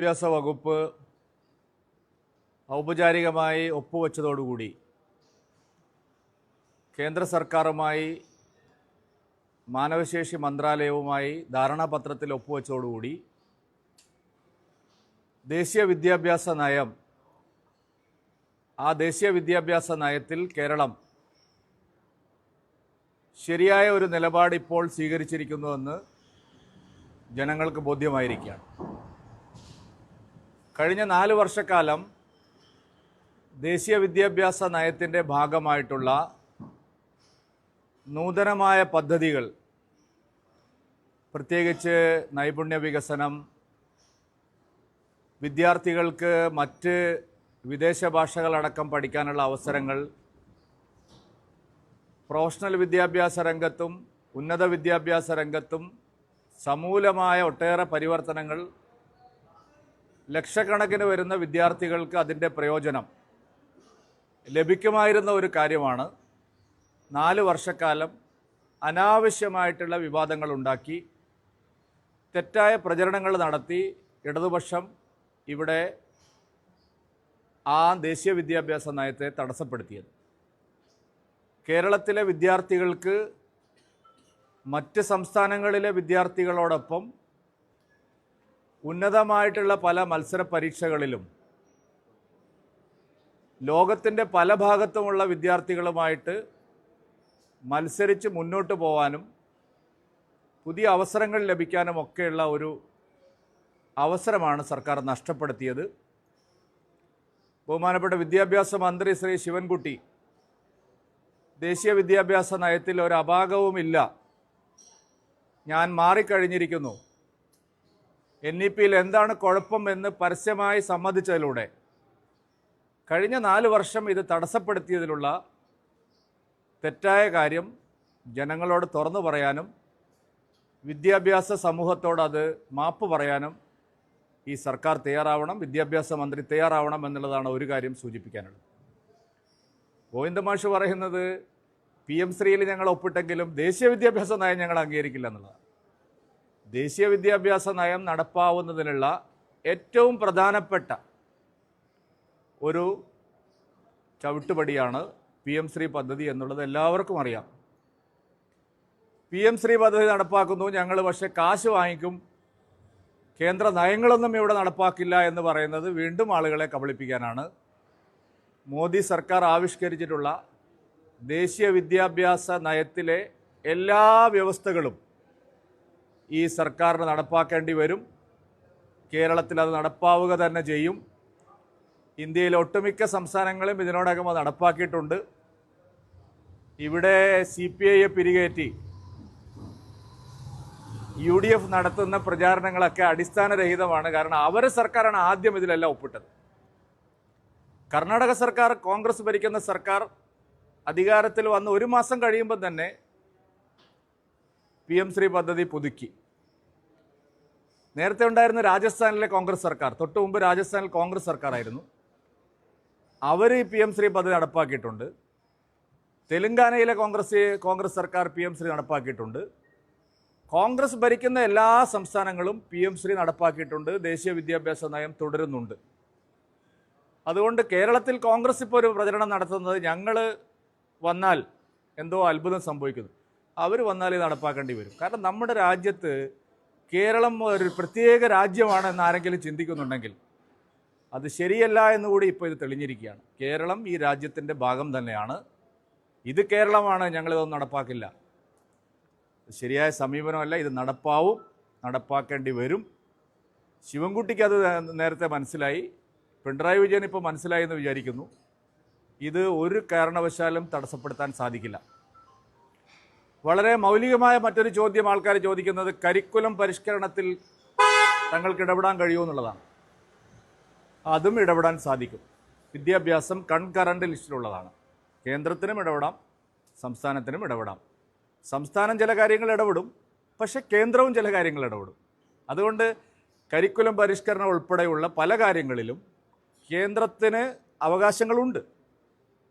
വിദ്യാഭ്യാസ വകുപ്പ് ഔപചാരികമായി ഒപ്പുവെച്ചതോടുകൂടി കേന്ദ്ര സർക്കാരുമായി മാനവശേഷി മന്ത്രാലയവുമായി ധാരണാപത്രത്തിൽ ഒപ്പുവെച്ചതോടുകൂടി ദേശീയ വിദ്യാഭ്യാസ നയം ദേശീയ വിദ്യാഭ്യാസ നയത്തിൽ കേരളം ശരിയായ ഒരു നിലപാട് ഇപ്പോൾ സ്വീകരിച്ചിരിക്കുന്നുവെന്ന് ജനങ്ങൾക്ക് ബോധ്യമായിരിക്കുകയാണ്. കഴിഞ്ഞ 4 വർഷക്കാലം ദേശീയ വിദ്യാഭ്യാസ നയത്തിൻ്റെ ഭാഗമായിട്ടുള്ള നൂതനമായ പദ്ധതികൾ, പ്രത്യേകിച്ച് നൈപുണ്യ വികസനം, വിദ്യാർത്ഥികൾക്ക് മറ്റ് വിദേശ ഭാഷകളടക്കം പഠിക്കാനുള്ള അവസരങ്ങൾ, പ്രൊഫഷണൽ വിദ്യാഭ്യാസ രംഗത്തും ഉന്നത വിദ്യാഭ്യാസ രംഗത്തും സമൂലമായ ഒട്ടേറെ പരിവർത്തനങ്ങൾ ലക്ഷക്കണക്കിന് വരുന്ന വിദ്യാർത്ഥികൾക്ക് അതിൻ്റെ പ്രയോജനം ലഭിക്കുമായിരുന്ന ഒരു കാര്യമാണ്. 4 വർഷക്കാലം അനാവശ്യമായിട്ടുള്ള വിവാദങ്ങൾ ഉണ്ടാക്കി, തെറ്റായ പ്രചരണങ്ങൾ നടത്തി ഇടതുപക്ഷം ഇവിടെ ദേശീയ വിദ്യാഭ്യാസ നയത്തെ തടസ്സപ്പെടുത്തിയത്. കേരളത്തിലെ വിദ്യാർത്ഥികൾക്ക് മറ്റ് സംസ്ഥാനങ്ങളിലെ വിദ്യാർത്ഥികളോടൊപ്പം ഉന്നതമായിട്ടുള്ള പല മത്സര പരീക്ഷകളിലും ലോകത്തിൻ്റെ പല ഭാഗത്തുമുള്ള വിദ്യാർത്ഥികളുമായിട്ട് മത്സരിച്ച് മുന്നോട്ട് പോകാനും പുതിയ അവസരങ്ങൾ ലഭിക്കാനും ഒക്കെയുള്ള ഒരു അവസരമാണ് സർക്കാർ നഷ്ടപ്പെടുത്തിയത്. ബഹുമാനപ്പെട്ട വിദ്യാഭ്യാസ മന്ത്രി ശ്രീ ശിവൻകുട്ടി ദേശീയ വിദ്യാഭ്യാസ നയത്തിൽ ഒരു അപാകവുമില്ല, ഞാൻ മാറിക്കഴിഞ്ഞിരിക്കുന്നു, NEP-യിൽ എന്താണ് കുഴപ്പം എന്ന് പരസ്യമായി സമ്മതിച്ചതിലൂടെ കഴിഞ്ഞ 4 വർഷം ഇത് തടസ്സപ്പെടുത്തിയതിലുള്ള തെറ്റായ കാര്യം ജനങ്ങളോട് തുറന്നു പറയാനും വിദ്യാഭ്യാസ സമൂഹത്തോട് അത് മാപ്പ് പറയാനും ഈ സർക്കാർ തയ്യാറാവണം, വിദ്യാഭ്യാസ മന്ത്രി തയ്യാറാവണം എന്നുള്ളതാണ് ഒരു കാര്യം സൂചിപ്പിക്കാനുള്ളത്. ഗോവിന്ദമാഷ് പറയുന്നത് PM ശ്രീയിൽ ഞങ്ങൾ ഒപ്പിട്ടെങ്കിലും ദേശീയ വിദ്യാഭ്യാസ നയം ഞങ്ങൾ അംഗീകരിക്കില്ല എന്നുള്ളതാണ്. ദേശീയ വിദ്യാഭ്യാസ നയം നടപ്പാവുന്നതിനുള്ള ഏറ്റവും പ്രധാനപ്പെട്ട ഒരു ചവിട്ടുപടിയാണ് PM ശ്രീ പദ്ധതി എന്നുള്ളത് എല്ലാവർക്കും അറിയാം. PM ശ്രീ പദ്ധതി നടപ്പാക്കുന്നു, ഞങ്ങൾ പക്ഷേ കാശ് വാങ്ങിക്കും, കേന്ദ്ര നയങ്ങളൊന്നും ഇവിടെ നടപ്പാക്കില്ല എന്ന് പറയുന്നത് വീണ്ടും ആളുകളെ കബളിപ്പിക്കാനാണ്. മോദി സർക്കാർ ആവിഷ്കരിച്ചിട്ടുള്ള ദേശീയ വിദ്യാഭ്യാസ നയത്തിലെ എല്ലാ വ്യവസ്ഥകളും ഈ സർക്കാരിന് നടപ്പാക്കേണ്ടി വരും. കേരളത്തിൽ അത് നടപ്പാവുക തന്നെ ചെയ്യും. ഇന്ത്യയിലെ ഒട്ടുമിക്ക സംസ്ഥാനങ്ങളും ഇതിനോടകം അത് നടപ്പാക്കിയിട്ടുണ്ട്. ഇവിടെ CPI പിരികേറ്റി UDF നടത്തുന്ന പ്രചാരണങ്ങളൊക്കെ അടിസ്ഥാനരഹിതമാണ്. കാരണം അവരെ സർക്കാരാണ് ആദ്യം ഇതിലെല്ലാം ഒപ്പിട്ടത്. കർണാടക സർക്കാർ, കോൺഗ്രസ് ഭരിക്കുന്ന സർക്കാർ അധികാരത്തിൽ വന്ന് 1 മാസം കഴിയുമ്പോൾ തന്നെ PM ശ്രീ പദ്ധതി പുതുക്കി. നേരത്തെ ഉണ്ടായിരുന്ന രാജസ്ഥാനിലെ കോൺഗ്രസ് സർക്കാർ, തൊട്ടു മുമ്പ് രാജസ്ഥാനിൽ കോൺഗ്രസ് സർക്കാരായിരുന്നു, അവർ ഈ PM ശ്രീ പദ്ധതി നടപ്പാക്കിയിട്ടുണ്ട്. തെലങ്കാനയിലെ കോൺഗ്രസ് സർക്കാർ PM ശ്രീ നടപ്പാക്കിയിട്ടുണ്ട്. കോൺഗ്രസ് ഭരിക്കുന്ന എല്ലാ സംസ്ഥാനങ്ങളും PM ശ്രീ നടപ്പാക്കിയിട്ടുണ്ട്. ദേശീയ വിദ്യാഭ്യാസ നയം തുടരുന്നുണ്ട്. അതുകൊണ്ട് കേരളത്തിൽ കോൺഗ്രസ് ഇപ്പോൾ ഒരു പ്രചരണം നടത്തുന്നത് ഞങ്ങൾ വന്നാൽ എന്തോ അത്ഭുതം സംഭവിക്കുന്നു, അവർ വന്നാൽ ഇത് നടപ്പാക്കേണ്ടി വരും. കാരണം നമ്മുടെ രാജ്യത്ത് കേരളം ഒരു പ്രത്യേക രാജ്യമാണെന്ന് ആരെങ്കിലും ചിന്തിക്കുന്നുണ്ടെങ്കിൽ അത് ശരിയല്ല എന്നുകൂടി ഇപ്പോൾ ഇത് തെളിഞ്ഞിരിക്കുകയാണ്. കേരളം ഈ രാജ്യത്തിൻ്റെ ഭാഗം തന്നെയാണ്. ഇത് കേരളമാണ്, ഞങ്ങളിതൊന്നും നടപ്പാക്കില്ല, ശരിയായ സമീപനമല്ല. ഇത് നടപ്പാക്കേണ്ടി വരും. ശിവൻകുട്ടിക്ക് അത് നേരത്തെ മനസ്സിലായി, പിണറായി വിജയൻ ഇപ്പോൾ മനസ്സിലായി എന്ന് വിചാരിക്കുന്നു. ഇത് ഒരു കാരണവശാലും തടസ്സപ്പെടുത്താൻ സാധിക്കില്ല. വളരെ മൗലികമായ മറ്റൊരു ചോദ്യം ആൾക്കാർ ചോദിക്കുന്നത് കരിക്കുലം പരിഷ്കരണത്തിൽ തങ്ങൾക്ക് ഇടപെടാൻ കഴിയുമെന്നുള്ളതാണ്. അതും ഇടപെടാൻ സാധിക്കും. വിദ്യാഭ്യാസം കൺകറന്റ് ലിസ്റ്റിലുള്ളതാണ്. കേന്ദ്രത്തിനും ഇടപെടാം, സംസ്ഥാനത്തിനും ഇടപെടാം. സംസ്ഥാനം ചില കാര്യങ്ങൾ ഇടപെടും, പക്ഷേ കേന്ദ്രവും ചില കാര്യങ്ങൾ ഇടപെടും. അതുകൊണ്ട് കരിക്കുലം പരിഷ്കരണം ഉൾപ്പെടെയുള്ള പല കാര്യങ്ങളിലും കേന്ദ്രത്തിന് അവകാശങ്ങളുണ്ട്,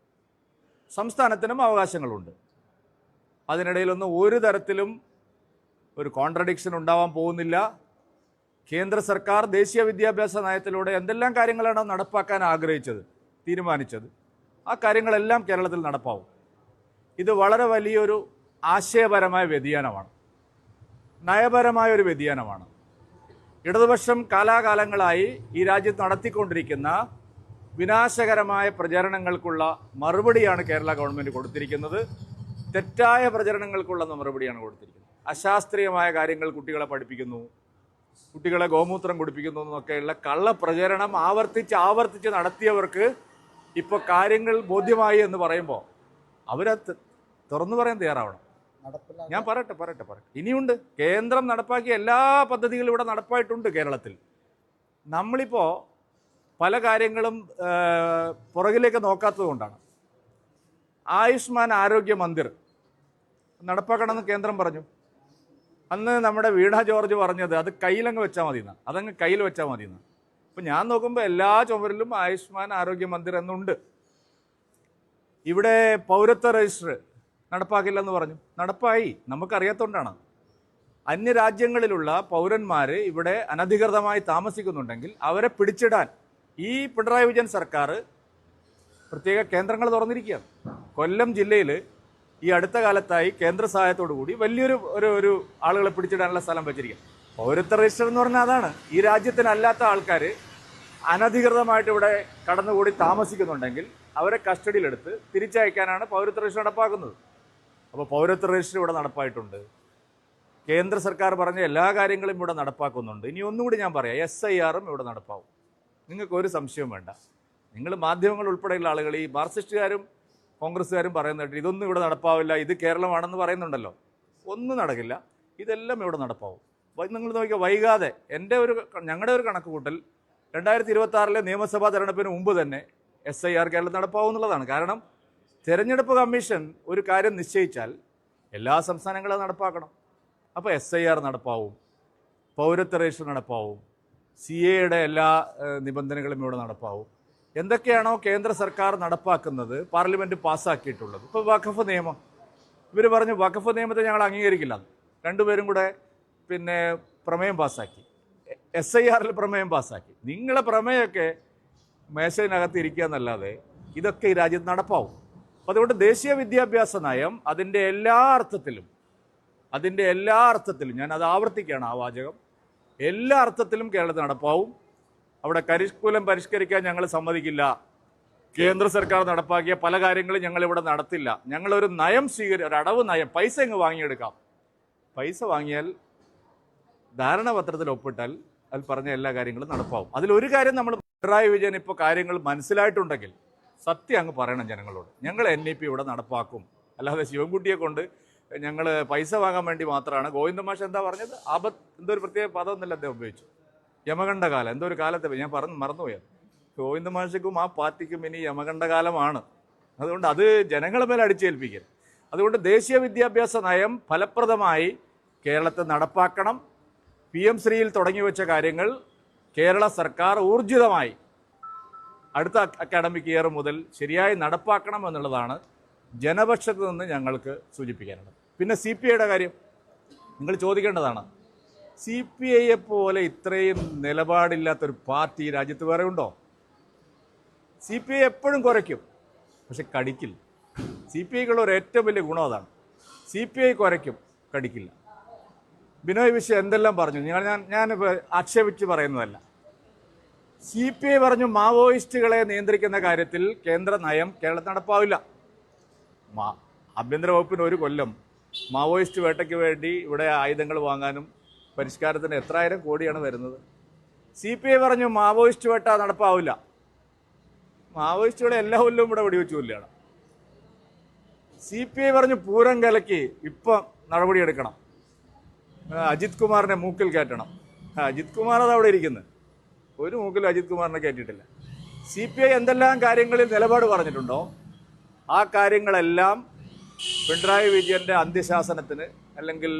സംസ്ഥാനത്തിനും അവകാശങ്ങളുണ്ട്. അതിനിടയിലൊന്നും ഒരു തരത്തിലും ഒരു കോൺട്രഡിക്ഷൻ ഉണ്ടാവാൻ പോകുന്നില്ല. കേന്ദ്ര സർക്കാർ ദേശീയ വിദ്യാഭ്യാസ നയത്തിലൂടെ എന്തെല്ലാം കാര്യങ്ങളാണ് നടപ്പാക്കാൻ ആഗ്രഹിച്ചത്, തീരുമാനിച്ചത്, ആ കാര്യങ്ങളെല്ലാം കേരളത്തിൽ നടപ്പാവും. ഇത് വളരെ വലിയൊരു ആശയപരമായ വ്യതിയാനമാണ്, നയപരമായ ഒരു വ്യതിയാനമാണ്. ഇടതുപക്ഷം കാലാകാലങ്ങളായി ഈ രാജ്യത്ത് നടത്തിക്കൊണ്ടിരിക്കുന്ന വിനാശകരമായ പ്രചരണങ്ങൾക്കുള്ള മറുപടിയാണ് കേരള ഗവൺമെൻറ് കൊടുത്തിരിക്കുന്നത്. തെറ്റായ പ്രചരണങ്ങൾക്കുള്ള മറുപടിയാണ് കൊടുത്തിരിക്കുന്നത്. അശാസ്ത്രീയമായ കാര്യങ്ങൾ കുട്ടികളെ പഠിപ്പിക്കുന്നു, കുട്ടികളെ ഗോമൂത്രം കുടിപ്പിക്കുന്നു എന്നൊക്കെയുള്ള കള്ളപ്രചരണം ആവർത്തിച്ച് നടത്തിയവർക്ക് ഇപ്പോൾ കാര്യങ്ങൾ ബോധ്യമായി എന്ന് പറയുമ്പോൾ അവരത് തുറന്നു പറയാൻ തയ്യാറാവണം. ഞാൻ പറയട്ടെ. ഇനിയുണ്ട്. കേന്ദ്രം നടപ്പാക്കിയ എല്ലാ പദ്ധതികളും ഇവിടെ നടപ്പായിട്ടുണ്ട് കേരളത്തിൽ. നമ്മളിപ്പോൾ പല കാര്യങ്ങളും പുറകിലേക്ക് നോക്കാത്തത് കൊണ്ടാണ്. ആയുഷ്മാൻ ആരോഗ്യ മന്ദിർ നടപ്പാക്കണമെന്ന് കേന്ദ്രം പറഞ്ഞു. അന്ന് നമ്മുടെ വീണ ജോർജ് പറഞ്ഞത് അത് കയ്യിലങ്ങ് വെച്ചാൽ മതി എന്നാണ്, അതങ്ങ് കയ്യിൽ വെച്ചാൽ മതി എന്നാണ്. അപ്പം ഞാൻ നോക്കുമ്പോൾ എല്ലാ ചുമരിലും ആയുഷ്മാൻ ആരോഗ്യ മന്ദിർ എന്നുണ്ട്. ഇവിടെ പൗരത്വ രജിസ്റ്റർ നടപ്പാക്കില്ലെന്ന് പറഞ്ഞു, നടപ്പായി. നമുക്കറിയാത്തതുകൊണ്ടാണ്. അന്യരാജ്യങ്ങളിലുള്ള പൗരന്മാർ ഇവിടെ അനധികൃതമായി താമസിക്കുന്നുണ്ടെങ്കിൽ അവരെ പിടിച്ചിടാൻ ഈ പിണറായി വിജയൻ സർക്കാർ പ്രത്യേക കേന്ദ്രങ്ങൾ തുറന്നിരിക്കുകയാണ്. കൊല്ലം ജില്ലയിൽ ഈ അടുത്ത കാലത്തായി കേന്ദ്ര സഹായത്തോടു കൂടി വലിയൊരു ഒരു ആളുകളെ പിടിച്ചിടാനുള്ള സ്ഥലം വെച്ചിരിക്കുക. പൗരത്വ രജിസ്റ്റർ എന്ന് പറഞ്ഞാൽ അതാണ്. ഈ രാജ്യത്തിനല്ലാത്ത ആൾക്കാർ അനധികൃതമായിട്ട് ഇവിടെ കടന്നുകൂടി താമസിക്കുന്നുണ്ടെങ്കിൽ അവരെ കസ്റ്റഡിയിലെടുത്ത് തിരിച്ചയക്കാനാണ് പൗരത്വ രജിസ്റ്റർ നടപ്പാക്കുന്നത്. അപ്പോൾ പൗരത്വ രജിസ്റ്റർ ഇവിടെ നടപ്പായിട്ടുണ്ട്. കേന്ദ്ര സർക്കാർ പറഞ്ഞ എല്ലാ കാര്യങ്ങളും ഇവിടെ നടപ്പാക്കുന്നുണ്ട്. ഇനി ഒന്നുകൂടി ഞാൻ പറയാം, SIRഉം ഇവിടെ നടപ്പാവും. നിങ്ങൾക്കൊരു സംശയവും വേണ്ട. നിങ്ങൾ മാധ്യമങ്ങൾ ഉൾപ്പെടെയുള്ള ആളുകൾ, ഈ മാർക്സിസ്റ്റുകാരും കോൺഗ്രസ്സുകാരും പറയുന്നുണ്ട് ഇതൊന്നും ഇവിടെ നടപ്പാവില്ല, ഇത് കേരളമാണെന്ന് പറയുന്നുണ്ടല്ലോ. ഒന്നും നടക്കില്ല, ഇതെല്ലാം ഇവിടെ നടപ്പാവും. നിങ്ങൾ നോക്കിയാൽ വൈകാതെ ഞങ്ങളുടെ ഒരു കണക്ക് കൂട്ടൽ 2026 നിയമസഭാ തെരഞ്ഞെടുപ്പിന് മുമ്പ് തന്നെ SIR കേരളത്തിൽ നടപ്പാവും എന്നുള്ളതാണ്. കാരണം തെരഞ്ഞെടുപ്പ് കമ്മീഷൻ ഒരു കാര്യം നിശ്ചയിച്ചാൽ എല്ലാ സംസ്ഥാനങ്ങളും നടപ്പാക്കണം. അപ്പോൾ SIR നടപ്പാവും, പൗരത്വ രജിസ്റ്റർ നടപ്പാവും, CAയുടെ എല്ലാ നിബന്ധനകളും ഇവിടെ നടപ്പാവും. എന്തൊക്കെയാണോ കേന്ദ്ര സർക്കാർ നടപ്പാക്കുന്നത്, പാർലമെൻറ്റ് പാസ്സാക്കിയിട്ടുള്ളത്. ഇപ്പോൾ വഖഫ് നിയമം, ഇവർ പറഞ്ഞു വഖഫ് നിയമത്തെ ഞങ്ങൾ അംഗീകരിക്കില്ല. രണ്ടുപേരും കൂടെ പ്രമേയം പാസ്സാക്കി, SIRൽ പ്രമേയം പാസ്സാക്കി. നിങ്ങളെ പ്രമേയമൊക്കെ മേശയിനകത്ത് ഇരിക്കുക എന്നല്ലാതെ ഇതൊക്കെ ഈ രാജ്യത്ത് നടപ്പാവും. അപ്പോൾ അതുകൊണ്ട് ദേശീയ വിദ്യാഭ്യാസ നയം അതിൻ്റെ എല്ലാ അർത്ഥത്തിലും ഞാൻ അത് ആവർത്തിക്കുകയാണ്, ആ വാചകം, എല്ലാ അർത്ഥത്തിലും കേരളത്തിൽ നടപ്പാവും. അവിടെ കരിക്കുലം പരിഷ്കരിക്കാൻ ഞങ്ങൾ സമ്മതിക്കില്ല. കേന്ദ്ര സർക്കാർ നടപ്പാക്കിയ പല കാര്യങ്ങളും ഞങ്ങളിവിടെ നടത്തില്ല. ഞങ്ങളൊരു നയം ഒരു അടവ് നയം, പൈസ ഇങ്ങ് വാങ്ങിയെടുക്കാം. പൈസ വാങ്ങിയാൽ ധാരണാപത്രത്തിൽ ഒപ്പിട്ടാൽ അതിൽ പറഞ്ഞ എല്ലാ കാര്യങ്ങളും നടപ്പാവും. അതിലൊരു കാര്യം നമ്മൾ പിണറായി വിജയൻ ഇപ്പോൾ കാര്യങ്ങൾ മനസ്സിലായിട്ടുണ്ടെങ്കിൽ സത്യം അങ്ങ് പറയണം ജനങ്ങളോട്. ഞങ്ങൾ NEP ഇവിടെ നടപ്പാക്കും, അല്ലാതെ ശിവൻകുട്ടിയെ കൊണ്ട് ഞങ്ങൾ പൈസ വാങ്ങാൻ വേണ്ടി മാത്രമാണ്. ഗോവിന്ദ മാഷ് എന്താ പറഞ്ഞത്? എന്തോ ഒരു പ്രത്യേക പദമൊന്നുമില്ല അദ്ദേഹം ഉപയോഗിച്ചു, യമകണ്ഠകാലം എന്തോ ഒരു കാലത്തെ ഞാൻ മറന്നുപോയത്. ഗോവിന്ദ മാഷയ്ക്കും ആ പാർട്ടിക്കും ഇനി യമകണ്ഠകാലമാണ്. അതുകൊണ്ട് അത് ജനങ്ങളെ മേലെ അടിച്ചേൽപ്പിക്കരുത്. അതുകൊണ്ട് ദേശീയ വിദ്യാഭ്യാസ നയം ഫലപ്രദമായി കേരളത്തിൽ നടപ്പാക്കണം. PM ശ്രീയിൽ തുടങ്ങി വെച്ച കാര്യങ്ങൾ കേരള സർക്കാർ ഊർജിതമായി അടുത്ത അക്കാഡമിക് ഇയർ മുതൽ ശരിയായി നടപ്പാക്കണം എന്നുള്ളതാണ് ജനപക്ഷത്ത് നിന്ന് ഞങ്ങൾക്ക് സൂചിപ്പിക്കാനുള്ളത്. പിന്നെ CPIയുടെ കാര്യം നിങ്ങൾ ചോദിക്കേണ്ടതാണ്. CPIയെ പോലെ ഇത്രയും നിലപാടില്ലാത്തൊരു പാർട്ടി ഈ രാജ്യത്ത് വേറെ ഉണ്ടോ? CPI എപ്പോഴും കുറയ്ക്കും, പക്ഷെ കടിക്കില്ല. CPIക്കുള്ള ഒരു ഏറ്റവും വലിയ ഗുണം അതാണ്. CPI കുറയ്ക്കും, കടിക്കില്ല. ബിനോയ് വിശ്വം എന്തെല്ലാം പറഞ്ഞു, ഞാനിപ്പോൾ ആക്ഷേപിച്ച് പറയുന്നതല്ല. CPI പറഞ്ഞു മാവോയിസ്റ്റുകളെ നിയന്ത്രിക്കുന്ന കാര്യത്തിൽ കേന്ദ്ര നയം കേരളത്തിൽ നടപ്പാവില്ല. ആഭ്യന്തര വകുപ്പിന് ഒരു കൊല്ലം മാവോയിസ്റ്റ് വേട്ടയ്ക്ക് വേണ്ടി ഇവിടെ ആയുധങ്ങൾ വാങ്ങാനും പരിഷ്കാരത്തിന് എത്രായിരം കോടിയാണ് വരുന്നത്. CPI പറഞ്ഞു മാവോയിസ്റ്റ് വേട്ട നടപ്പാവില്ല. മാവോയിസ്റ്റുകളെ എല്ലാ കൊല്ലവും ഇവിടെ വെടിവെച്ചു കൊല്ലുകയാണ്. CPI പറഞ്ഞു പൂരം കലക്കി ഇപ്പം നടപടിയെടുക്കണം, അജിത് കുമാറിനെ മൂക്കിൽ കയറ്റണം. അജിത് കുമാർ അത് അവിടെ ഇരിക്കുന്നത്, ഒരു മൂക്കിൽ അജിത് കുമാറിനെ കയറ്റിയിട്ടില്ല. CPI എന്തെല്ലാം കാര്യങ്ങളിൽ നിലപാട് പറഞ്ഞിട്ടുണ്ടോ ആ കാര്യങ്ങളെല്ലാം പിണറായി വിജയൻ്റെ അന്ത്യശാസനത്തിന് അല്ലെങ്കിൽ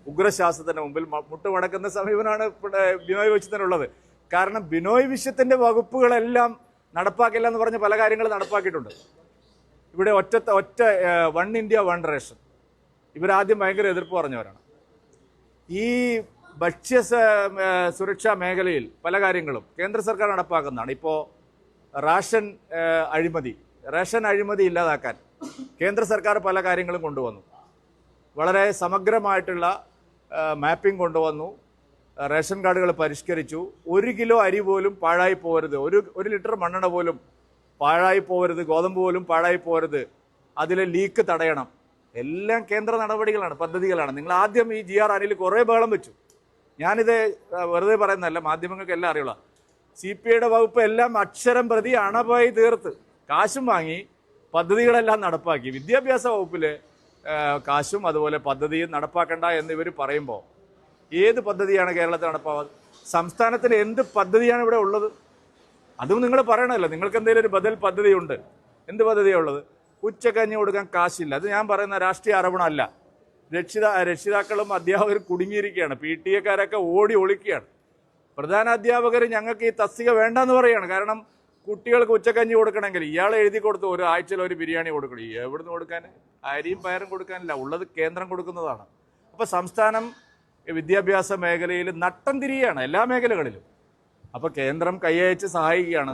ഉഗ്രശാസനത്തിന് മുമ്പിൽ മുട്ടുമടക്കുന്ന സമീപനമാണ് ബിനോയ് വിശ്വത്തിനുള്ളത്. കാരണം ബിനോയ് വിശ്വത്തിൻ്റെ വകുപ്പുകളെല്ലാം നടപ്പാക്കില്ല എന്ന് പറഞ്ഞ് പല കാര്യങ്ങളും നടപ്പാക്കിയിട്ടുണ്ട്. ഇവിടെ ഒറ്റ 1 ഇന്ത്യ 1 റേഷൻ ഇവരാദ്യം ഭയങ്കര എതിർപ്പ് പറഞ്ഞവരാണ്. ഈ സുരക്ഷാ മേഖലയിൽ പല കാര്യങ്ങളും കേന്ദ്ര സർക്കാർ നടപ്പാക്കുന്നതാണ്. ഇപ്പോൾ റേഷൻ അഴിമതി ഇല്ലാതാക്കാൻ കേന്ദ്ര സർക്കാർ പല കാര്യങ്ങളും കൊണ്ടുവന്നു. വളരെ സമഗ്രമായിട്ടുള്ള മാപ്പിംഗ് കൊണ്ടുവന്നു. റേഷൻ കാർഡുകൾ പരിഷ്കരിച്ചു. 1 കിലോ അരി പോലും പാഴായി പോകരുത്, ഒരു ലിറ്റർ മണ്ണെണ്ണ പോലും പാഴായി പോകരുത്, ഗോതമ്പ് പോലും പാഴായി പോകരുത്, അതിലെ ലീക്ക് തടയണം. എല്ലാം കേന്ദ്ര നടപടികളാണ്, പദ്ധതികളാണ്. നിങ്ങൾ ആദ്യം ഈ GR അനിൽ കുറേ ബഹളം വെച്ചു. ഞാനിത് വെറുതെ പറയുന്നതല്ല, മാധ്യമങ്ങൾക്ക് എല്ലാം അറിയുള്ളൂ. CPIയുടെ വകുപ്പ് എല്ലാം അക്ഷരം പ്രതി അണപായി തീർത്ത് കാശും വാങ്ങി പദ്ധതികളെല്ലാം നടപ്പാക്കി. വിദ്യാഭ്യാസ വകുപ്പിൽ കാശും അതുപോലെ പദ്ധതിയും നടപ്പാക്കണ്ട എന്ന് ഇവർ പറയുമ്പോൾ ഏത് പദ്ധതിയാണ് കേരളത്തിൽ നടപ്പാവുന്നത്? സംസ്ഥാനത്തിന് എന്ത് പദ്ധതിയാണ് ഇവിടെ ഉള്ളത്? അതും നിങ്ങൾ പറയണമല്ലോ. നിങ്ങൾക്ക് എന്തെങ്കിലും ഒരു ബദൽ പദ്ധതി ഉണ്ട്. എന്ത് പദ്ധതിയാണ് ഉള്ളത്? ഉച്ചക്കഞ്ഞി കൊടുക്കാൻ കാശില്ല. അത് ഞാൻ പറയുന്ന രാഷ്ട്രീയ ആരോപണമല്ല. രക്ഷിതാക്കളും അധ്യാപകരും കുടുങ്ങിയിരിക്കുകയാണ്. PTA ഓടി ഒളിക്കുകയാണ്. പ്രധാന അധ്യാപകർ ഞങ്ങൾക്ക് ഈ തസ്തിക വേണ്ടെന്ന് പറയുകയാണ്. കാരണം കുട്ടികൾക്ക് ഉച്ചക്കഞ്ഞി കൊടുക്കണമെങ്കിൽ ഇയാൾ എഴുതി കൊടുത്ത് ഒരു ആഴ്ചയിൽ ഒരു ബിരിയാണി കൊടുക്കണം. എവിടുന്ന് കൊടുക്കാൻ? അരിയും പയറും കൊടുക്കാനില്ല, ഉള്ളത് കേന്ദ്രം കൊടുക്കുന്നതാണ്. അപ്പോൾ സംസ്ഥാനം വിദ്യാഭ്യാസ മേഖലയിൽ നട്ടം തിരിയുകയാണ്, എല്ലാ മേഖലകളിലും. അപ്പോൾ കേന്ദ്രം കൈയച്ച് സഹായിക്കുകയാണ്.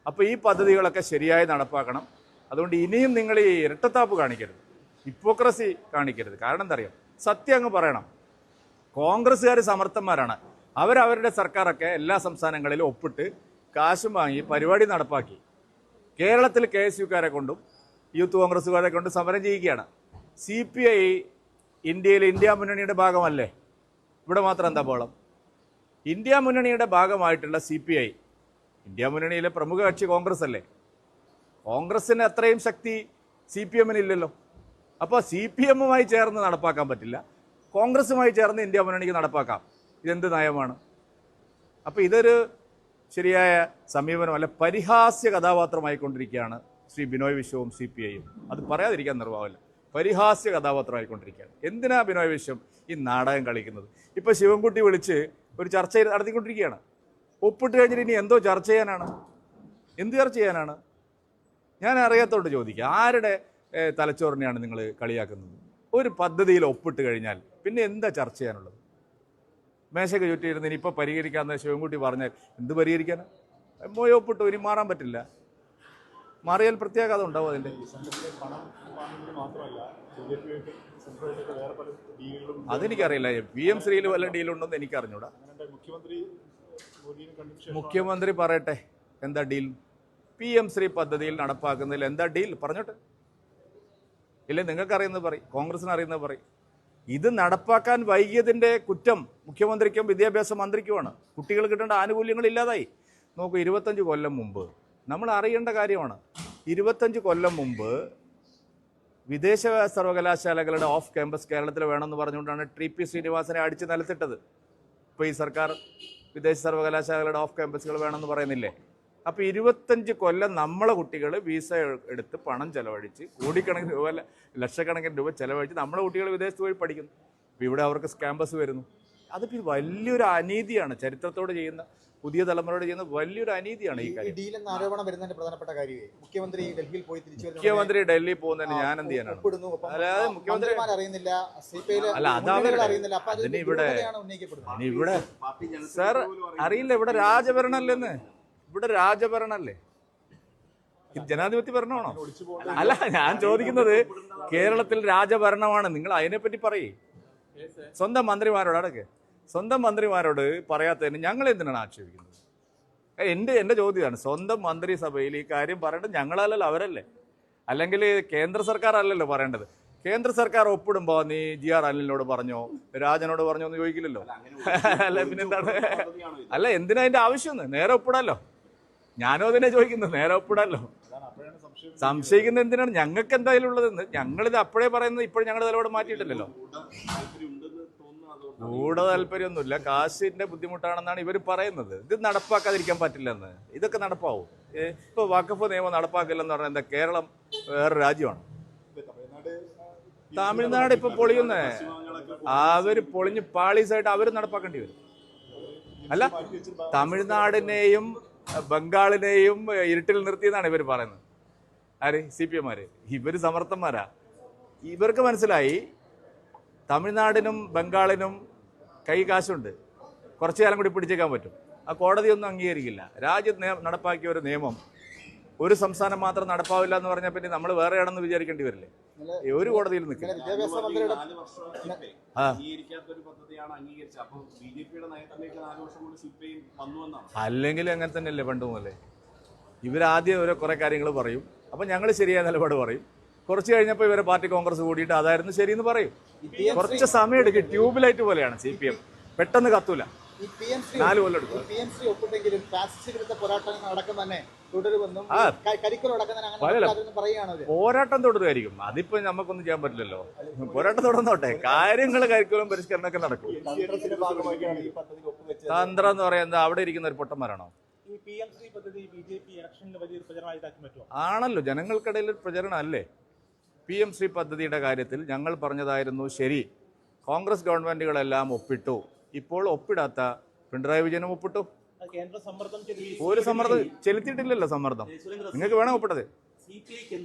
അപ്പോൾ ഈ പദ്ധതികളൊക്കെ ശരിയായി നടപ്പാക്കണം. അതുകൊണ്ട് ഇനിയും നിങ്ങൾ ഈ ഇരട്ടത്താപ്പ് കാണിക്കരുത്, ഹിപ്പോക്രസി കാണിക്കരുത്. കാരണം എന്താ അറിയാം, സത്യം അങ്ങ് പറയണം. കോൺഗ്രസ്സുകാർ സമർത്ഥന്മാരാണ്. അവരവരുടെ സർക്കാരൊക്കെ എല്ലാ സംസ്ഥാനങ്ങളിലും ഒപ്പിട്ട് കാശും വാങ്ങി പരിപാടി നടപ്പാക്കി. കേരളത്തിൽ KSUക്കാരെ കൊണ്ടും യൂത്ത് കോൺഗ്രസ്സുകാരെ കൊണ്ടും സമരം ചെയ്യുകയാണ്. CPI ഇന്ത്യ മുന്നണിയുടെ ഭാഗമല്ലേ? ഇവിടെ മാത്രം എന്താ ബഹളം? ഇന്ത്യ മുന്നണിയുടെ ഭാഗമായിട്ടുള്ള CPI, ഇന്ത്യ മുന്നണിയിലെ പ്രമുഖ കക്ഷി കോൺഗ്രസ് അല്ലേ? കോൺഗ്രസിന് അത്രയും ശക്തി CPM-ന് ഇല്ലല്ലോ. അപ്പോൾ CPM-മായി ചേർന്ന് നടപ്പാക്കാൻ പറ്റില്ല, കോൺഗ്രസുമായി ചേർന്ന് ഇന്ത്യ മുന്നണിക്ക് നടപ്പാക്കാം. ഇതെന്ത് നയമാണ്? അപ്പോൾ ഇതൊരു ശരിയായ സമീപനമല്ല. പരിഹാസ്യ കഥാപാത്രമായിക്കൊണ്ടിരിക്കുകയാണ് ശ്രീ ബിനോയ് വിശ്വവും CPI-യും. അത് പറയാതിരിക്കാൻ നിർവാഹമില്ല. പരിഹാസ്യ കഥാപാത്രമായിക്കൊണ്ടിരിക്കുകയാണ്. എന്തിനാ ബിനോയ് വിശ്വം ഈ നാടകം കളിക്കുന്നത്? ഇപ്പോൾ ശിവൻകുട്ടി വിളിച്ച് ഒരു ചർച്ച നടത്തിക്കൊണ്ടിരിക്കുകയാണ്. ഒപ്പിട്ട് കഴിഞ്ഞിട്ട് ഇനി എന്തോ ചർച്ച ചെയ്യാനാണ്? എന്ത് ചർച്ച ചെയ്യാനാണ്? ഞാൻ അറിയാത്തോണ്ട് ചോദിക്കുക, ആരുടെ തലച്ചോറിനെയാണ് നിങ്ങൾ കളിയാക്കുന്നത്? ഒരു പദ്ധതിയിൽ ഒപ്പിട്ട് കഴിഞ്ഞാൽ പിന്നെ എന്താ ചർച്ച ചെയ്യാനുള്ളത്? മേശയ്ക്ക് ചുറ്റിയിരുന്ന് ഇനിയിപ്പോൾ പരിഹരിക്കാമെന്ന് ശിവൻകുട്ടി പറഞ്ഞാൽ എന്ത് പരിഹരിക്കാനാണ്? ഒപ്പിട്ടു, ഇനി മാറാൻ പറ്റില്ല. മാറിയാൽ പ്രത്യേകത ഉണ്ടാവും അതിൻ്റെ. അതെനിക്കറിയില്ല. PM-ശ്രീയിൽ വല്ല ഡീലുണ്ടെന്ന് എനിക്കറിഞ്ഞൂടാ. മുഖ്യമന്ത്രി പറയട്ടെ എന്താ ഡീൽ. PM-ശ്രീ പദ്ധതിയിൽ നടപ്പാക്കുന്നതിൽ എന്താ ഡീൽ പറഞ്ഞോട്ടെ. ഇല്ലേ നിങ്ങൾക്ക് അറിയുന്നത് പറയും, കോൺഗ്രസിന് അറിയുന്നത് പറയും. ഇത് നടപ്പാക്കാൻ വൈകിയതിൻ്റെ കുറ്റം മുഖ്യമന്ത്രിക്കും വിദ്യാഭ്യാസ മന്ത്രിക്കുമാണ്. കുട്ടികൾ കിട്ടേണ്ട ആനുകൂല്യങ്ങൾ ഇല്ലാതായി. നോക്കൂ, 25 കൊല്ലം മുമ്പ് നമ്മൾ അറിയേണ്ട കാര്യമാണ്. 25 കൊല്ലം മുമ്പ് വിദേശ സർവകലാശാലകളുടെ ഓഫ് ക്യാമ്പസ് കേരളത്തിൽ വേണമെന്ന് പറഞ്ഞുകൊണ്ടാണ് TP ശ്രീനിവാസനെ അടിച്ച് നിലത്തിട്ടത്. ഇപ്പോൾ ഈ സർക്കാർ വിദേശ സർവകലാശാലകളുടെ ഓഫ് ക്യാമ്പസുകൾ വേണമെന്ന് പറയുന്നില്ലേ? അപ്പോൾ 25 കൊല്ലം നമ്മളെ കുട്ടികൾ വിസ എടുത്ത് പണം ചെലവഴിച്ച് കോടിക്കണക്കിന് രൂപ, ലക്ഷക്കണക്കിന് രൂപ ചെലവഴിച്ച് നമ്മളെ കുട്ടികൾ വിദേശത്ത് പോയി പഠിക്കുന്നു. ഇപ്പോൾ ഇവിടെ അവർക്ക് ക്യാമ്പസ് വരുന്നു. അതിപ്പോൾ വലിയൊരു അനീതിയാണ്. ചരിത്രത്തോട് ചെയ്യുന്ന, പുതിയ തലമുറയോട് ചെയ്യുന്ന വലിയൊരു അനീതിയാണ് ഈ കാര്യം. മുഖ്യമന്ത്രി ഡൽഹിയിൽ പോകുന്നതിന് ഞാൻ എന്ത് ചെയ്യാനാണ്? അല്ലാതെ മുഖ്യമന്ത്രി അല്ല, അതിന് ഇവിടെ സാർ അറിയില്ല. ഇവിടെ രാജഭരണല്ലേന്ന്. ഇവിടെ രാജഭരണല്ലേ, ജനാധിപത്യ ഭരണമാണോ? അല്ല, ഞാൻ ചോദിക്കുന്നത് കേരളത്തിൽ രാജഭരണമാണ്. നിങ്ങൾ അതിനെപ്പറ്റി പറയേ. സ്വന്തം മന്ത്രിമാരോട് പറയാത്തതിന് ഞങ്ങൾ എന്തിനാണ് ആക്ഷേപിക്കുന്നത്? എൻ്റെ ചോദ്യമാണ്. സ്വന്തം മന്ത്രിസഭയിൽ ഈ കാര്യം പറയേണ്ടത് ഞങ്ങളല്ലല്ലോ, അവരല്ലേ? അല്ലെങ്കിൽ കേന്ദ്ര സർക്കാർ അല്ലല്ലോ പറയേണ്ടത്. കേന്ദ്ര സർക്കാർ ഒപ്പിടുമ്പോൾ നീ GR അനിലിനോട് പറഞ്ഞോ, രാജനോട് പറഞ്ഞോ എന്ന് ചോദിക്കില്ലല്ലോ. അല്ല പിന്നെന്താണ്? അല്ല, എന്തിനാ അതിൻ്റെ ആവശ്യമൊന്ന്? നേരെ ഒപ്പിടാമല്ലോ. ഞാനും അതിനെ ചോദിക്കുന്നത്, നേരെ ഒപ്പിടാമല്ലോ. സംശയിക്കുന്നത് എന്തിനാണ്? ഞങ്ങൾക്ക് എന്തായാലും ഉള്ളതെന്ന് ഞങ്ങളിത് അപ്പോഴേ പറയുന്നത്. ഇപ്പോഴും ഞങ്ങളുടെ നിലപാട് മാറ്റിയിട്ടില്ലല്ലോ. ഗൂഢ താല്പര്യമൊന്നുമില്ല, കാശിന്റെ ബുദ്ധിമുട്ടാണെന്നാണ് ഇവർ പറയുന്നത്. ഇത് നടപ്പാക്കാതിരിക്കാൻ പറ്റില്ലെന്ന്. ഇതൊക്കെ നടപ്പാവും. ഇപ്പോൾ വഖഫ് നിയമം നടപ്പാക്കില്ലെന്ന് പറഞ്ഞാൽ എന്താ? കേരളം വേറെ രാജ്യമാണ്. തമിഴ്നാട് ഇപ്പൊ പൊളിയുന്നേ. അവർ പൊളിഞ്ഞ് പാളീസായിട്ട് അവർ നടപ്പാക്കേണ്ടി വരും. അല്ല, തമിഴ്നാടിനെയും ബംഗാളിനെയും ഇരുട്ടിൽ നിർത്തിയെന്നാണ് ഇവർ പറയുന്നത്. ആര്? CPM-മാര്. ഇവർ സമർത്ഥന്മാരാ. ഇവർക്ക് മനസ്സിലായി തമിഴ്നാടിനും ബംഗാളിനും കൈ കാശുണ്ട്, കുറച്ചു കാലം കൂടി പിടിച്ചേക്കാൻ പറ്റും. ആ കോടതിയൊന്നും അംഗീകരിക്കില്ല. രാജ്യം നടപ്പാക്കിയ ഒരു നിയമം ഒരു സംസ്ഥാനം മാത്രം നടപ്പാവില്ല എന്ന് പറഞ്ഞാൽ പിന്നെ നമ്മൾ വേറെ ആണെന്ന് വിചാരിക്കേണ്ടി വരില്ലേ? ഒരു കോടതിയിൽ നിൽക്കില്ല. അല്ലെങ്കിൽ അങ്ങനെ തന്നെയല്ലേ പണ്ട് മുതലേ. ഇവരാദ്യം ഇവരെ കുറെ കാര്യങ്ങൾ പറയും, അപ്പം ഞങ്ങൾ ശരിയായ നിലപാട് പറയും. കുറച്ച് കഴിഞ്ഞപ്പോൾ ഇവരെ പാർട്ടി കോൺഗ്രസ് കൂടിയിട്ട് അതായിരുന്നു ശരിയെന്ന് പറയും. കുറച്ച് സമയം എടുക്കും. ട്യൂബ് ലൈറ്റ് പോലെയാണ് CPM, പെട്ടെന്ന് കത്തൂല. 4 കൊല്ലം എടുക്കും. പോരാട്ടം തുടരുമായിരിക്കും. അതിപ്പോ നമുക്കൊന്നും ചെയ്യാൻ പറ്റില്ലല്ലോ. പോരാട്ടം തുടർന്നോട്ടെ, കാര്യങ്ങൾ കരിക്കുലം പരിഷ്കരണമൊക്കെ നടക്കും. തന്ത്രം എന്ന് പറയുന്നത് അവിടെ ഇരിക്കുന്ന ഒരു പൊട്ടന്മാരാണോ? ആണല്ലോ, ജനങ്ങൾക്കിടയിൽ ഒരു പ്രചരണം അല്ലേ. PM3 പദ്ധതിയുടെ കാര്യത്തിൽ ഞങ്ങൾ പറഞ്ഞതായിരുന്നു ശരി. കോൺഗ്രസ് ഗവൺമെന്റുകളെല്ലാം ഒപ്പിട്ടു. ഇപ്പോൾ ഒപ്പിടാത്ത പിണറായി വിജയനും ഒപ്പിട്ടു. ഒരു സമ്മർദ്ദം ചെലുത്തിയിട്ടില്ലല്ലോ. സമ്മർദ്ദം നിങ്ങൾക്ക് വേണം ഒപ്പിട്ടത്.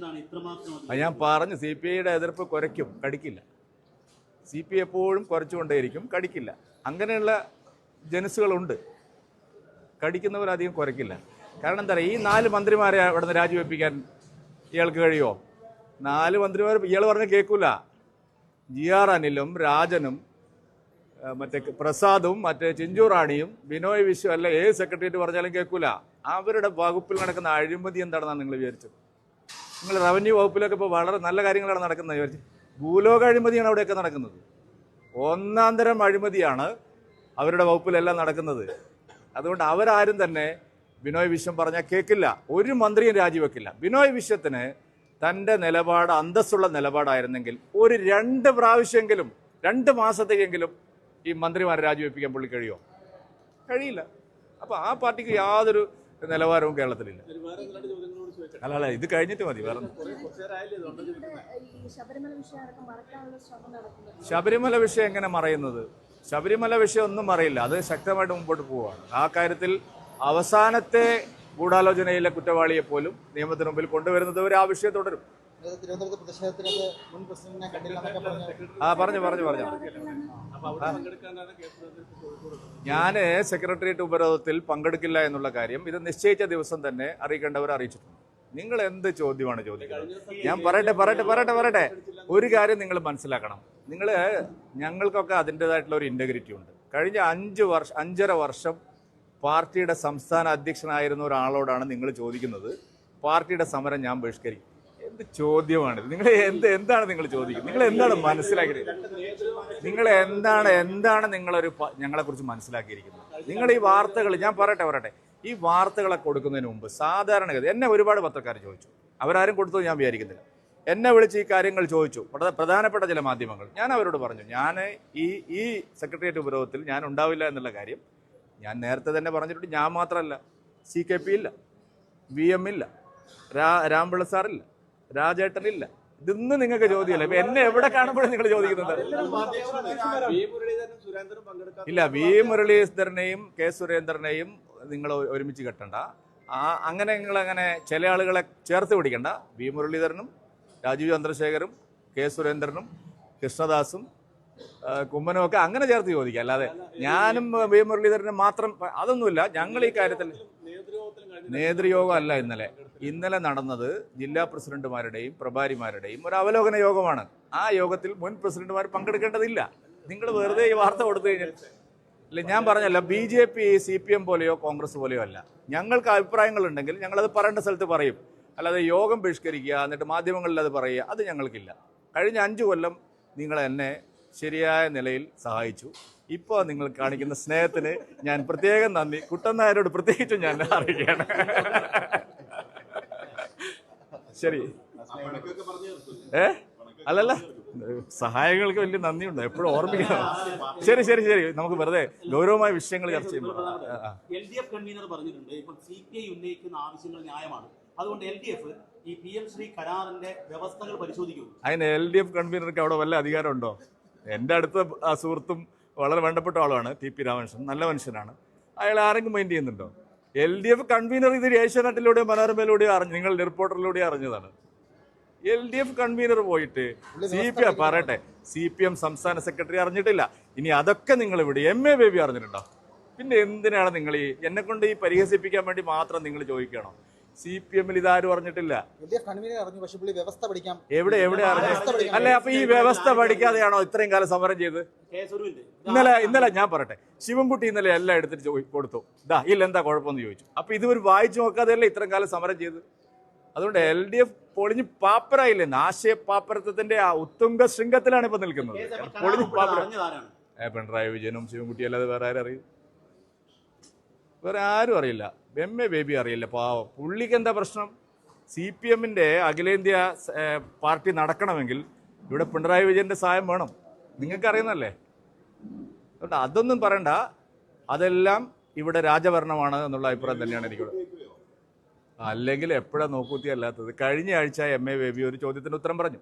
ഞാൻ പറഞ്ഞു, CPIയുടെ എതിർപ്പ് കുരയ്ക്കും, കടിക്കില്ല. CPI എപ്പോഴും കുറച്ചുകൊണ്ടേയിരിക്കും, കടിക്കില്ല. അങ്ങനെയുള്ള ജനസുകളുണ്ട്. കടിക്കുന്നവരധികം കുറയ്ക്കില്ല. കാരണം എന്താ പറയുക, ഈ 4 മന്ത്രിമാരെ അവിടെ നിന്ന് രാജിവെപ്പിക്കാൻ ഇയാൾക്ക് കഴിയുമോ? 4 മന്ത്രിമാർ ഇയാൾ പറഞ്ഞ് കേൾക്കൂല. GR അനിലും രാജനും മറ്റേ പ്രസാദും മറ്റേ ചിഞ്ചു റാണിയും ബിനോയ് വിശ്വം അല്ല ഏത് സെക്രട്ടേറിയറ്റ് പറഞ്ഞാലും കേൾക്കൂല. അവരുടെ വകുപ്പിൽ നടക്കുന്ന അഴിമതി എന്താണെന്നാണ് നിങ്ങൾ വിചാരിച്ചത്? നിങ്ങൾ റവന്യൂ വകുപ്പിലൊക്കെ ഇപ്പോൾ വളരെ നല്ല കാര്യങ്ങളാണ് നടക്കുന്നത് വിചാരിച്ചു. ഭൂലോക അഴിമതിയാണ് അവിടെയൊക്കെ നടക്കുന്നത്. ഒന്നാം തരം അഴിമതിയാണ് അവരുടെ വകുപ്പിലെല്ലാം നടക്കുന്നത്. അതുകൊണ്ട് അവരാരും തന്നെ ബിനോയ് വിശ്വം പറഞ്ഞാൽ കേൾക്കില്ല. ഒരു മന്ത്രിയും രാജിവെക്കില്ല. ബിനോയ് വിശ്വത്തിന് തൻ്റെ നിലപാട് അന്തസ്സുള്ള നിലപാടായിരുന്നെങ്കിൽ ഒരു 2 പ്രാവശ്യമെങ്കിലും 2 മാസത്തേക്കെങ്കിലും ഈ മന്ത്രിമാരെ രാജിവെപ്പിക്കാൻ പുള്ളി കഴിയുമോ? കഴിയില്ല. അപ്പോൾ ആ പാർട്ടിക്ക് യാതൊരു നിലവാരവും കേരളത്തിലില്ല. അല്ല, ഇത് കഴിഞ്ഞിട്ട് മതി. വേറെ ശബരിമല വിഷയം എങ്ങനെ മറയുന്നത്? ശബരിമല വിഷയം ഒന്നും മറയില്ല. അത് ശക്തമായിട്ട് മുമ്പോട്ട് പോവുകയാണ്. ആ കാര്യത്തിൽ അവസാനത്തെ ഗൂഢാലോചനയിലെ കുറ്റവാളിയെ പോലും നിയമത്തിന് മുമ്പിൽ കൊണ്ടുവരുന്നത് വരെ ആ വിഷയം തുടരും. പറഞ്ഞു. ഞാൻ സെക്രട്ടേറിയറ്റ് ഉപരോധത്തിൽ പങ്കെടുക്കില്ല എന്നുള്ള കാര്യം ഇത് നിശ്ചയിച്ച ദിവസം തന്നെ അറിയിക്കേണ്ടവർ അറിയിച്ചിട്ടുണ്ട്. നിങ്ങൾ എന്ത് ചോദ്യമാണ് ചോദിക്കുന്നത്? ഞാൻ പറയട്ടെ. ഒരു കാര്യം നിങ്ങൾ മനസ്സിലാക്കണം. ഞങ്ങൾക്കൊക്കെ അതിൻ്റെതായിട്ടുള്ള ഒരു ഇന്റഗ്രിറ്റി ഉണ്ട്. കഴിഞ്ഞ 5.5 വർഷം പാർട്ടിയുടെ സംസ്ഥാന അധ്യക്ഷനായിരുന്ന ഒരാളോടാണ് നിങ്ങൾ ചോദിക്കുന്നത് പാർട്ടിയുടെ സമരം ഞാൻ ബഹിഷ്കരിക്കും. എന്ത് ചോദ്യമാണിത്? നിങ്ങൾ എന്താണ് നിങ്ങൾ ചോദിക്കുന്നത്? നിങ്ങൾ എന്താണ് മനസ്സിലാക്കിയത്? നിങ്ങൾ എന്താണ് ഞങ്ങളെക്കുറിച്ച് മനസ്സിലാക്കിയിരിക്കുന്നത്? നിങ്ങൾ ഈ വാർത്തകൾ, ഞാൻ പറയട്ടെ, ഈ വാർത്തകളെ കൊടുക്കുന്നതിന് മുമ്പ് സാധാരണഗതി എന്നെ ഒരുപാട് പത്രക്കാർ ചോദിച്ചു. അവരാരും കൊടുത്തത് ഞാൻ വിചാരിക്കുന്നില്ല. എന്നെ വിളിച്ച് ഈ കാര്യങ്ങൾ ചോദിച്ചു പ്രധാനപ്പെട്ട ചില മാധ്യമങ്ങൾ. ഞാൻ അവരോട് പറഞ്ഞു, ഞാൻ ഈ സെക്രട്ടേറിയറ്റ് ഉപരോധത്തിൽ ഞാൻ ഉണ്ടാവില്ല എന്നുള്ള കാര്യം ഞാൻ നേരത്തെ തന്നെ പറഞ്ഞിട്ടുണ്ട്. ഞാൻ മാത്രമല്ല, CKP ഇല്ല, VM ഇല്ല, രാംപിള്ള സാറില്ല, രാജേട്ടനില്ല. ഇതൊന്നും നിങ്ങൾക്ക് ചോദ്യമല്ല. ഇപ്പൊ എന്നെ എവിടെ കാണുമ്പോഴും നിങ്ങൾ ചോദിക്കുന്നുണ്ട്. ഇല്ല, V മുരളീധരനെയും K സുരേന്ദ്രനെയും നിങ്ങൾ ഒരുമിച്ച് കെട്ടണ്ട. അങ്ങനെ നിങ്ങളങ്ങനെ ചില ആളുകളെ ചേർത്ത് പിടിക്കണ്ട. V മുരളീധരനും രാജീവ് ചന്ദ്രശേഖരും K സുരേന്ദ്രനും കൃഷ്ണദാസും കുമ്മനും ഒക്കെ അങ്ങനെ ചേർത്ത് ചോദിക്കുക. അല്ലാതെ ഞാനും V മുരളീധരനും മാത്രം അതൊന്നുമില്ല. ഞങ്ങൾ ഈ കാര്യത്തിൽ നേതൃയോഗം അല്ല ഇന്നലെ നടന്നത് ജില്ലാ പ്രസിഡന്റുമാരുടെയും പ്രഭാരിമാരുടെയും ഒരു അവലോകന യോഗമാണ്. ആ യോഗത്തിൽ മുൻ പ്രസിഡന്റുമാർ പങ്കെടുക്കേണ്ടതില്ല. നിങ്ങൾ വെറുതെ ഈ വാർത്ത കൊടുത്തു കഴിഞ്ഞാൽ ഇല്ല. ഞാൻ പറഞ്ഞല്ല, BJP CPM പോലെയോ കോൺഗ്രസ് പോലെയോ അല്ല. ഞങ്ങൾക്ക് അഭിപ്രായങ്ങളുണ്ടെങ്കിൽ ഞങ്ങളത് പറയേണ്ട സ്ഥലത്ത് പറയും. അല്ലാതെ യോഗം ബഹിഷ്കരിക്കുക എന്നിട്ട് മാധ്യമങ്ങളിൽ അത് പറയുക, അത് ഞങ്ങൾക്കില്ല. കഴിഞ്ഞ 5 കൊല്ലം നിങ്ങൾ എന്നെ ശരിയായ നിലയിൽ സഹായിച്ചു. ഇപ്പോൾ നിങ്ങൾ കാണിക്കുന്ന സ്നേഹത്തിന് ഞാൻ പ്രത്യേകം നന്ദി കുട്ടൻ നായരോട് പ്രത്യേകിച്ചും ഞാൻ അറിയിക്കുകയാണ്. ശരി. അല്ലല്ല, സഹായങ്ങൾക്ക് വലിയ നന്ദിയുണ്ട്, എപ്പോഴും ഓർമ്മിക്കണം. ശരി, നമുക്ക് വെറുതെ ഗൗരവമായ വിഷയങ്ങൾ ചർച്ച ചെയ്യുമ്പോൾ LDF കൺവീനർ പറഞ്ഞിട്ടുണ്ട്, ഇപ്പോൾ CPI ഉന്നയിക്കുന്ന ആവശ്യങ്ങൾ ന്യായമാണ്, അതുകൊണ്ട് LDF ഈ PM3 കരാറിന്റെ വ്യവസ്ഥകൾ പരിശോധിക്കും. അതിന് LDF കൺവീനർക്ക് അവിടെ വല്ല അധികാരമുണ്ടോ? എൻ്റെ അടുത്ത സുഹൃത്തും വളരെ വേണ്ടപ്പെട്ട ആളാണ് TP രാമകൃഷ്ണൻ, നല്ല മനുഷ്യനാണ്. അയാൾ ആരെങ്കിലും മൈൻഡ് ചെയ്യുന്നുണ്ടോ? LDF കൺവീനർ ഇത് ഏഷ്യാനെറ്റിലൂടെയും മനോരമയിലൂടെയും നിങ്ങൾ റിപ്പോർട്ടറിലൂടെയും അറിഞ്ഞതാണ്. LDF കൺവീനർ പോയിട്ട് പറയട്ടെ, CPM സംസ്ഥാന സെക്രട്ടറി അറിഞ്ഞിട്ടില്ല. ഇനി അതൊക്കെ നിങ്ങൾ ഇവിടെ MA ബേബി അറിഞ്ഞിട്ടുണ്ടോ? പിന്നെ എന്തിനാണ് നിങ്ങൾ എന്നെ കൊണ്ട് ഈ പരിഹസിപ്പിക്കാൻ വേണ്ടി മാത്രം നിങ്ങൾ ചോദിക്കണം? CPM ഇതാരും അറിഞ്ഞിട്ടില്ല. എവിടെ അല്ല, അപ്പൊ ഈ വ്യവസ്ഥ പഠിക്കാതെയാണോ ഇത്രയും കാലം സമരം ചെയ്ത്? ഇന്നലെ ഞാൻ പറയട്ടെ, ശിവൻകുട്ടി ഇന്നലെ എല്ലാം എടുത്തിട്ട് കൊടുത്തു, എന്താ കുഴപ്പമെന്ന് ചോദിച്ചു. അപ്പൊ ഇതുവരെ വായിച്ചു നോക്കാതെയല്ലേ ഇത്രയും കാലം സമരം ചെയ്ത്? അതുകൊണ്ട് LDF പൊളിഞ്ഞ് പാപ്പരായില്ലേ? ആശയ പാപ്പരത്വത്തിന്റെ ആ ഉത്തുംഗ ശൃംഗത്തിലാണ് ഇപ്പൊ നിൽക്കുന്നത്. പൊളിഞ്ഞ് പാപ്പര. പിണറായി വിജയനും ശിവൻകുട്ടി അല്ലാതെ വേറെ ആരും അറിയും? വേറെ ആരും അറിയില്ല. MA ബേബി അറിയില്ല. പാവം പുള്ളിക്ക് എന്താ പ്രശ്നം? CPMന്റെ അഖിലേന്ത്യാ പാർട്ടി നടക്കണമെങ്കിൽ ഇവിടെ പിണറായി വിജയന്റെ സഹായം വേണം. നിങ്ങൾക്ക് അറിയുന്നല്ലേ? അതുകൊണ്ട് അതൊന്നും പറയണ്ട. അതെല്ലാം ഇവിടെ രാജഭരണമാണ് എന്നുള്ള അഭിപ്രായം തന്നെയാണ് എനിക്കുള്ളത്. അല്ലെങ്കിൽ എപ്പോഴാണ് നോക്കൂത്തിയല്ലാത്തത്? കഴിഞ്ഞ ആഴ്ച MA ബേബി ഒരു ചോദ്യത്തിന് ഉത്തരം പറഞ്ഞു.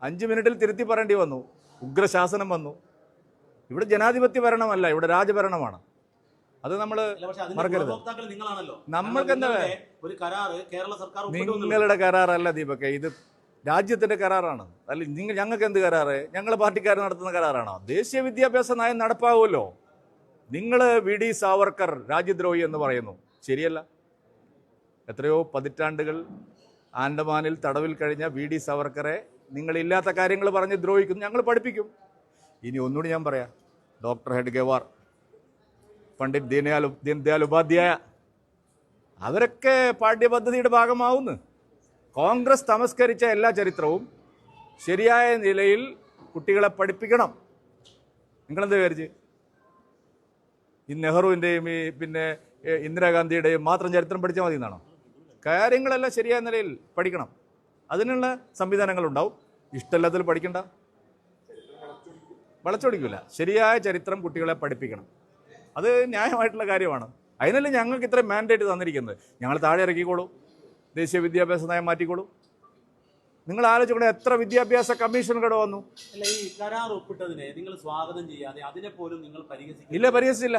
5 മിനിറ്റിൽ തിരുത്തി പറയേണ്ടി വന്നു. ഉഗ്രശാസനം വന്നു. ഇവിടെ ജനാധിപത്യ ഭരണമല്ല, ഇവിടെ രാജഭരണമാണ്. അത് നമ്മൾ മറക്കരുത്. നമ്മൾക്ക് എന്താ, നിങ്ങളുടെ കരാറല്ല ദീപക്, ഇത് രാജ്യത്തിന്റെ കരാറാണ്. അല്ല ഞങ്ങൾക്ക് എന്ത് കരാറ്? ഞങ്ങളെ പാർട്ടിക്കാർ നടത്തുന്ന കരാറാണോ? ദേശീയ വിദ്യാഭ്യാസ നയം നടപ്പാവുമല്ലോ. നിങ്ങൾ VD സാവർക്കർ രാജ്യദ്രോഹി എന്ന് പറയുന്നു, ശരിയല്ല. എത്രയോ പതിറ്റാണ്ടുകൾ ആൻഡമാനിൽ തടവിൽ കഴിഞ്ഞ VD സാവർക്കറെ നിങ്ങളില്ലാത്ത കാര്യങ്ങൾ പറഞ്ഞ് ദ്രോഹിക്കുന്നു. ഞങ്ങൾ പഠിപ്പിക്കും. ഇനി ഒന്നുകൂടി ഞാൻ പറയാം, ഡോക്ടർ ഹെഡ്ഗേവാർ, പണ്ഡിറ്റ് ദീൻദയാൽ ഉപാധ്യായ, അവരൊക്കെ പാഠ്യപദ്ധതിയുടെ ഭാഗമാവുന്നു. കോൺഗ്രസ് തമസ്കരിച്ച എല്ലാ ചരിത്രവും ശരിയായ നിലയിൽ കുട്ടികളെ പഠിപ്പിക്കണം. നിങ്ങളെന്ത് വിചാരിച്ച് ഈ നെഹ്റുവിൻ്റെയും ഈ പിന്നെ ഇന്ദിരാഗാന്ധിയുടെയും മാത്രം ചരിത്രം പഠിച്ചാൽ മതി എന്നാണോ? കാര്യങ്ങളെല്ലാം ശരിയായ നിലയിൽ പഠിക്കണം. അതിനുള്ള സംവിധാനങ്ങളുണ്ടാവും. ഇഷ്ടമല്ലാത്തതിൽ പഠിക്കണ്ട, വളച്ചൊടിക്കില്ല. ശരിയായ ചരിത്രം കുട്ടികളെ പഠിപ്പിക്കണം. അത് ന്യായമായിട്ടുള്ള കാര്യമാണ്. അതിനല്ലേ ഞങ്ങൾക്ക് ഇത്രയും മാൻഡേറ്റ് തന്നിരിക്കുന്നത്. ഞങ്ങൾ താഴെ ഇറക്കിക്കോളൂ, ദേശീയ വിദ്യാഭ്യാസ നയം മാറ്റിക്കോളൂ. നിങ്ങൾ ആലോചിക്കണേ, എത്ര വിദ്യാഭ്യാസ കമ്മീഷനുകൾ വന്നു. ഈ കരാർ ഒപ്പിട്ടതിനെ നിങ്ങൾ സ്വാഗതം ചെയ്യാതെ അതിനെ പോലും നിങ്ങൾ പരിഹസിച്ചു. ഇല്ല, പരിഹസിച്ചില്ല.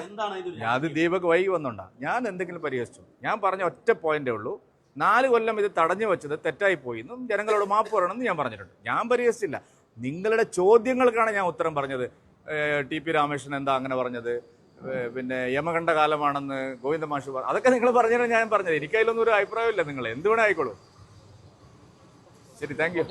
അത് ദീപക് വൈകി വന്നോണ്ടാ ഞാൻ എന്തെങ്കിലും പരിഹസിച്ചു? ഞാൻ പറഞ്ഞ ഒറ്റ പോയിന്റേ ഉള്ളൂ, 4 കൊല്ലം ഇത് തടഞ്ഞു വെച്ചത് തെറ്റായിപ്പോയി എന്നും ജനങ്ങളോട് മാപ്പ് പറയണമെന്ന് ഞാൻ പറഞ്ഞിട്ടുണ്ട്. ഞാൻ പരിഹസിച്ചില്ല. നിങ്ങളുടെ ചോദ്യങ്ങൾക്കാണ് ഞാൻ ഉത്തരം പറഞ്ഞത്. TP രാമകൃഷ്ണൻ എന്താ അങ്ങനെ പറഞ്ഞത്, പിന്നെ യമകണ്ഠ കാലമാണെന്ന് ഗോവിന്ദ മാഷ് പറഞ്ഞു, അതൊക്കെ നിങ്ങൾ പറഞ്ഞാൽ ഞാൻ പറഞ്ഞത്. എനിക്കതിലൊന്നും ഒരു അഭിപ്രായമില്ല. നിങ്ങൾ എന്തുവേണേ ആയിക്കോളൂ. ശരി, താങ്ക് യു.